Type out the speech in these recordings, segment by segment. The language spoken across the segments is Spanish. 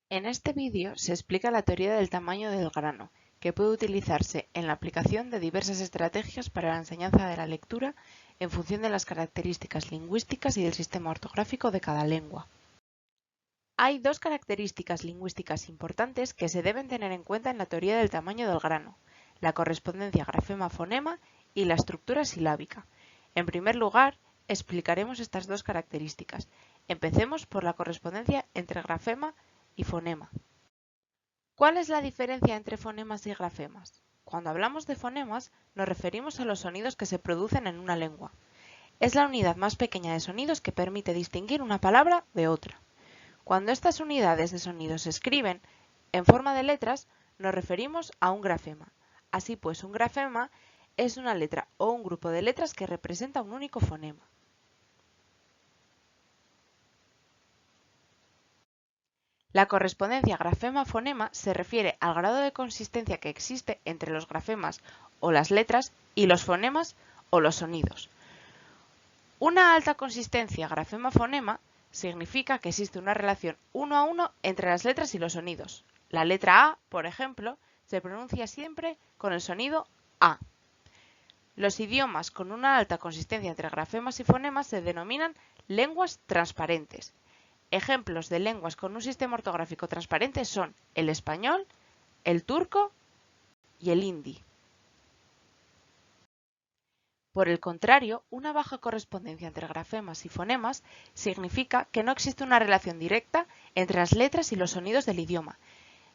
En este vídeo se explica la teoría del tamaño del grano, que puede utilizarse en la aplicación de diversas estrategias para la enseñanza de la lectura en función de las características lingüísticas y del sistema ortográfico de cada lengua. Hay dos características lingüísticas importantes que se deben tener en cuenta en la teoría del tamaño del grano: la correspondencia grafema-fonema y la estructura silábica. En primer lugar, explicaremos estas dos características. Empecemos por la correspondencia entre grafema y fonema. ¿Cuál es la diferencia entre fonemas y grafemas? Cuando hablamos de fonemas, nos referimos a los sonidos que se producen en una lengua. Es la unidad más pequeña de sonidos que permite distinguir una palabra de otra. Cuando estas unidades de sonidos se escriben en forma de letras, nos referimos a un grafema. Así pues, un grafema es una letra o un grupo de letras que representa un único fonema. La correspondencia grafema-fonema se refiere al grado de consistencia que existe entre los grafemas o las letras y los fonemas o los sonidos. Una alta consistencia grafema-fonema significa que existe una relación 1 a 1 entre las letras y los sonidos. La letra A, por ejemplo, se pronuncia siempre con el sonido A. Los idiomas con una alta consistencia entre grafemas y fonemas se denominan lenguas transparentes. Ejemplos de lenguas con un sistema ortográfico transparente son el español, el turco y el hindi. Por el contrario, una baja correspondencia entre grafemas y fonemas significa que no existe una relación directa entre las letras y los sonidos del idioma.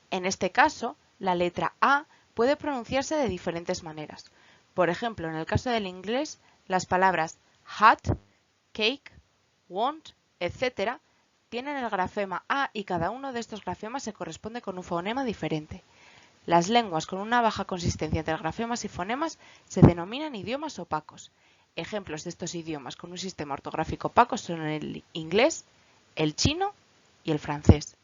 En este caso, la letra A puede pronunciarse de diferentes maneras. Por ejemplo, en el caso del inglés, las palabras hat, cake, want, etc. tienen el grafema A y cada uno de estos grafemas se corresponde con un fonema diferente. Las lenguas con una baja consistencia entre grafemas y fonemas se denominan idiomas opacos. Ejemplos de estos idiomas con un sistema ortográfico opaco son el inglés, el chino y el francés.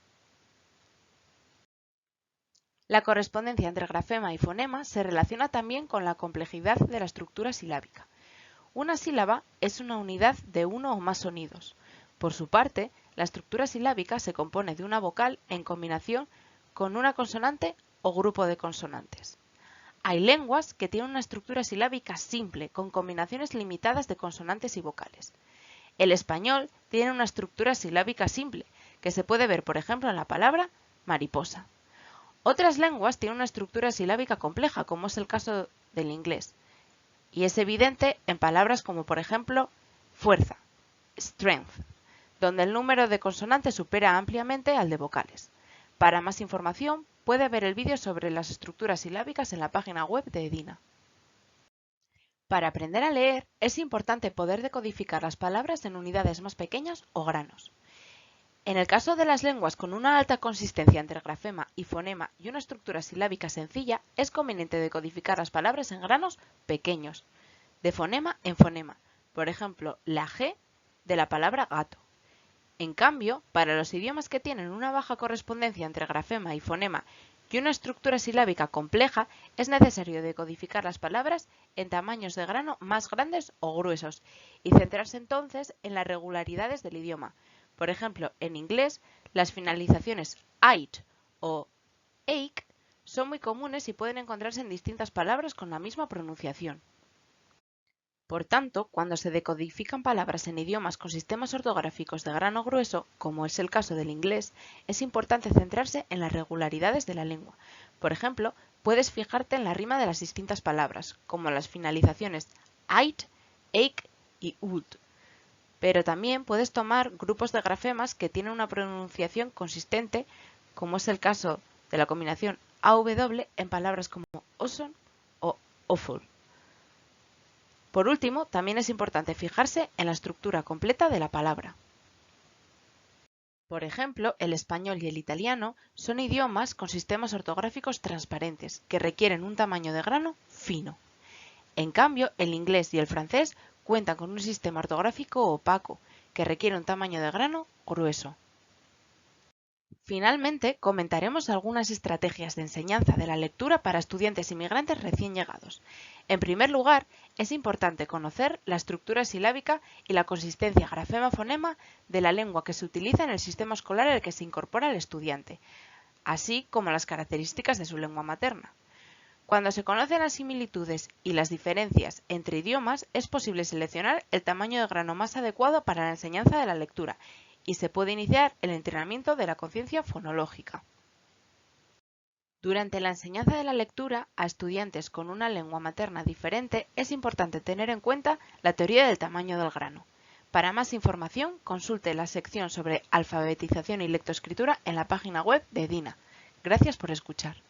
La correspondencia entre grafema y fonema se relaciona también con la complejidad de la estructura silábica. Una sílaba es una unidad de uno o más sonidos. Por su parte, la estructura silábica se compone de una vocal en combinación con una consonante o grupo de consonantes. Hay lenguas que tienen una estructura silábica simple, con combinaciones limitadas de consonantes y vocales. El español tiene una estructura silábica simple, que se puede ver, por ejemplo, en la palabra mariposa. Otras lenguas tienen una estructura silábica compleja, como es el caso del inglés, y es evidente en palabras como, por ejemplo, fuerza, strength, donde el número de consonantes supera ampliamente al de vocales. Para más información, puede ver el vídeo sobre las estructuras silábicas en la página web de Edina. Para aprender a leer, es importante poder decodificar las palabras en unidades más pequeñas o granos. En el caso de las lenguas con una alta consistencia entre grafema y fonema y una estructura silábica sencilla, es conveniente decodificar las palabras en granos pequeños, de fonema en fonema. Por ejemplo, la G de la palabra gato. En cambio, para los idiomas que tienen una baja correspondencia entre grafema y fonema y una estructura silábica compleja, es necesario decodificar las palabras en tamaños de grano más grandes o gruesos y centrarse entonces en las regularidades del idioma. Por ejemplo, en inglés, las finalizaciones ate o ake son muy comunes y pueden encontrarse en distintas palabras con la misma pronunciación. Por tanto, cuando se decodifican palabras en idiomas con sistemas ortográficos de grano grueso, como es el caso del inglés, es importante centrarse en las regularidades de la lengua. Por ejemplo, puedes fijarte en la rima de las distintas palabras, como las finalizaciones ate, ake y ud. Pero también puedes tomar grupos de grafemas que tienen una pronunciación consistente, como es el caso de la combinación AW en palabras como awesome o awful. Por último, también es importante fijarse en la estructura completa de la palabra. Por ejemplo, el español y el italiano son idiomas con sistemas ortográficos transparentes, que requieren un tamaño de grano fino. En cambio, el inglés y el francés cuentan con un sistema ortográfico opaco, que requiere un tamaño de grano grueso. Finalmente, comentaremos algunas estrategias de enseñanza de la lectura para estudiantes inmigrantes recién llegados. En primer lugar, es importante conocer la estructura silábica y la consistencia grafema-fonema de la lengua que se utiliza en el sistema escolar al que se incorpora el estudiante, así como las características de su lengua materna. Cuando se conocen las similitudes y las diferencias entre idiomas, es posible seleccionar el tamaño de grano más adecuado para la enseñanza de la lectura y se puede iniciar el entrenamiento de la conciencia fonológica. Durante la enseñanza de la lectura a estudiantes con una lengua materna diferente, es importante tener en cuenta la teoría del tamaño del grano. Para más información, consulte la sección sobre alfabetización y lectoescritura en la página web de DINA. Gracias por escuchar.